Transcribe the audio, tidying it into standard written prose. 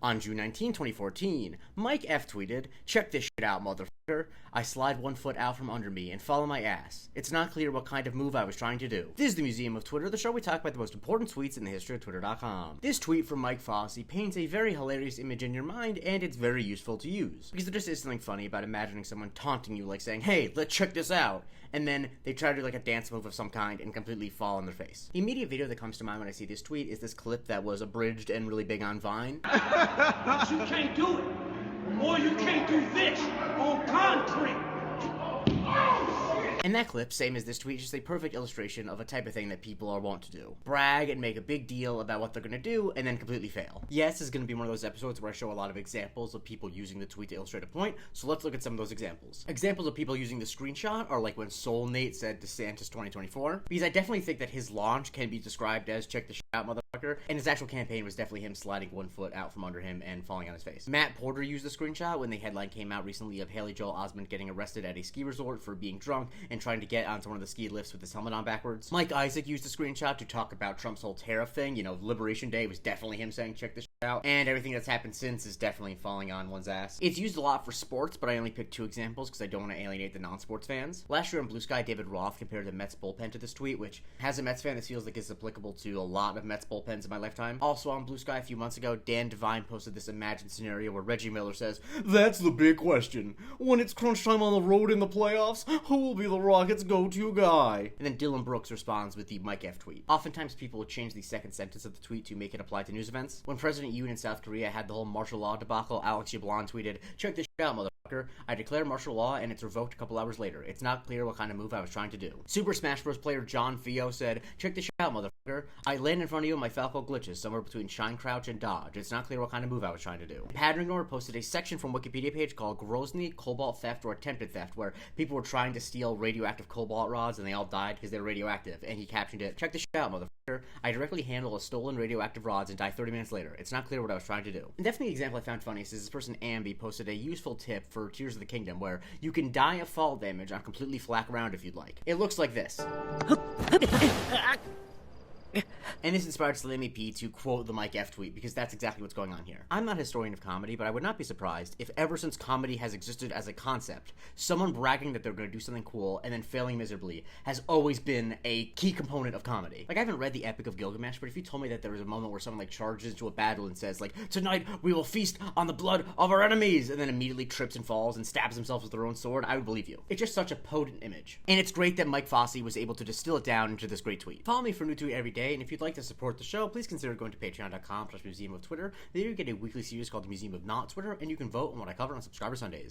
On June 19, 2014, Mike F tweeted, "Check this shit out, motherfucker. I slide one foot out from under me and follow my ass. It's not clear what kind of move I was trying to do." This is the Museum of Twitter, the show we talk about the most important tweets in the history of Twitter.com. This tweet from Mike Fossey paints a very hilarious image in your mind, and it's very useful to use. Because there just is something funny about imagining someone taunting you, like saying, "Hey, let's check this out," and then they try to do like a dance move of some kind and completely fall on their face. The immediate video that comes to mind when I see this tweet is this clip that was abridged and really big on Vine. But you can't do it, or you can't do this on concrete. And that clip, same as this tweet, is just a perfect illustration of a type of thing that people are wont to do. Brag and make a big deal about what they're going to do, and then completely fail. Yes, this is going to be one of those episodes where I show a lot of examples of people using the tweet to illustrate a point, so let's look at some of those examples. Examples of people using the screenshot are like when Soul Nate said DeSantis 2024, because I definitely think that his launch can be described as "check the shit out, motherfucker," and his actual campaign was definitely him sliding one foot out from under him and falling on his face. Matt Porter used the screenshot when the headline came out recently of Haley Joel Osment getting arrested at a ski resort for being drunk and trying to get onto one of the ski lifts with his helmet on backwards. Mike Isaac used the screenshot to talk about Trump's whole tariff thing. You know, Liberation Day was definitely him saying "check this shit out," and everything that's happened since is definitely falling on one's ass. It's used a lot for sports, but I only picked two examples because I don't want to alienate the non-sports fans. Last year on Blue Sky, David Roth compared the Mets bullpen to this tweet, which, as a Mets fan, this feels like it's applicable to a lot of Mets bullpens in my lifetime. Also on Blue Sky a few months ago, Dan Devine posted this imagined scenario where Reggie Miller says, "That's the big question. When it's crunch time on the road in the playoffs, who will be the Rockets' go-to guy?" And then Dylan Brooks responds with the Mike F tweet. Oftentimes people will change the second sentence of the tweet to make it apply to news events. When President Yoon in South Korea had the whole martial law debacle, Alex Yablon tweeted, "Check this shit out, motherfucker. I declare martial law and it's revoked a couple hours later. It's not clear what kind of move I was trying to do." Super Smash Bros. Player John Fio said, "Check this shit out, motherfucker. I land in front of you and my Falco glitches somewhere between shine, crouch, and dodge. It's not clear what kind of move I was trying to do." Pattern Ignore posted a section from Wikipedia page called Grozny Cobalt Theft or Attempted Theft, where people were trying to steal radioactive cobalt rods and they all died because they were radioactive, and he captioned it, "Check this shit out, motherfucker. I directly handle a stolen radioactive rods and die 30 minutes later. It's not clear what I was trying to do." And definitely the example I found funniest is this person Ambi posted a useful tip for Tears of the Kingdom where you can die of fall damage on completely flat ground if you'd like. It looks like this. And this inspired Salami P to quote the Mike F tweet, because that's exactly what's going on here. I'm not a historian of comedy, but I would not be surprised if ever since comedy has existed as a concept, someone bragging that they're going to do something cool and then failing miserably has always been a key component of comedy. Like, I haven't read the Epic of Gilgamesh, but if you told me that there was a moment where someone like charges into a battle and says like, "Tonight we will feast on the blood of our enemies," and then immediately trips and falls and stabs themselves with their own sword, I would believe you. It's just such a potent image. And it's great that Mike Fossey was able to distill it down into this great tweet. Follow me for new tweet every day, and if you'd like to support the show, please consider going to patreon.com/Museum of Twitter. There you get a weekly series called the Museum of Not Twitter, and you can vote on what I cover on Subscriber Sundays.